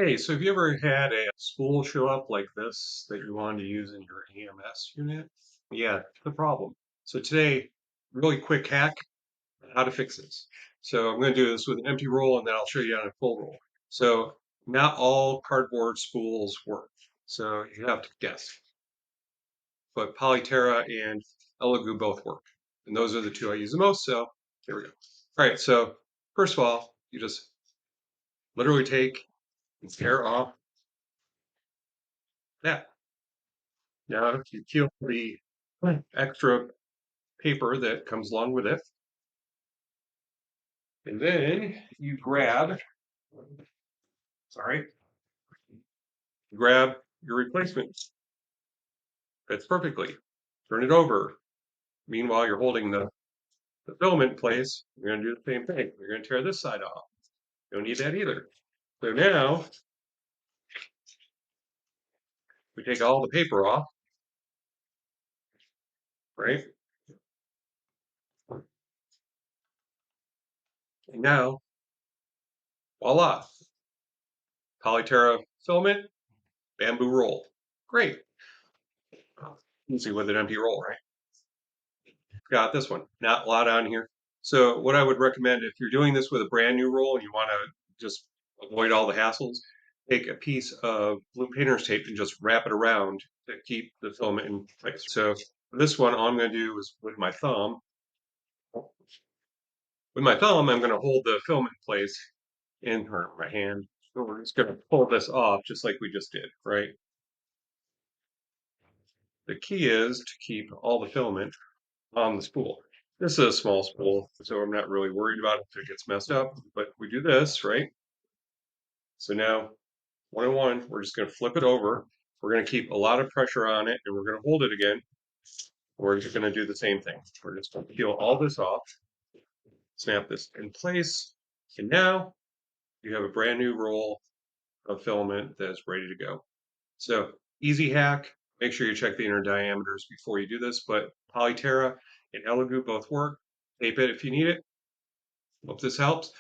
Hey, so have you ever had a spool show up like this that you wanted to use in your AMS unit? Yeah, the problem. So today, really quick hack, how to fix this. So I'm going to do this with an empty roll and then I'll show you on a full roll. So not all cardboard spools work. So you have to guess. But Polyterra and Elegoo both work. And those are the two I use the most. So here we go. All right, so first of all, you just literally take and tear off that. Now, if you peel the extra paper that comes along with it, and then you sorry, grab your replacement. Fits perfectly. Turn it over. Meanwhile, you're holding the filament in place. You're going to do the same thing. You're going to tear this side off. You don't need that either. So now we take all the paper off, right? And now, voila, Polyterra filament, Bambu roll. Great. Easy with an empty roll, right? Got this one. Not a lot on here. So what I would recommend if you're doing this with a brand new roll and you want to just avoid all the hassles, take a piece of blue painter's tape and just wrap it around to keep the filament in place. So for this one, all I'm going to do is with my thumb, I'm going to hold the filament in place in my hand. So we're just going to pull this off just like we just did, right? The key is to keep all the filament on the spool. This is a small spool, so I'm not really worried about it if it gets messed up, but we do this, right? So now, one on one, we're just going to flip it over. We're going to keep a lot of pressure on it, and we're going to hold it again. We're just going to do the same thing. We're just going to peel all this off, snap this in place, and now you have a brand new roll of filament that's ready to go. So easy hack. Make sure you check the inner diameters before you do this, but Polyterra and Elegoo both work. Tape it if you need it. Hope this helps.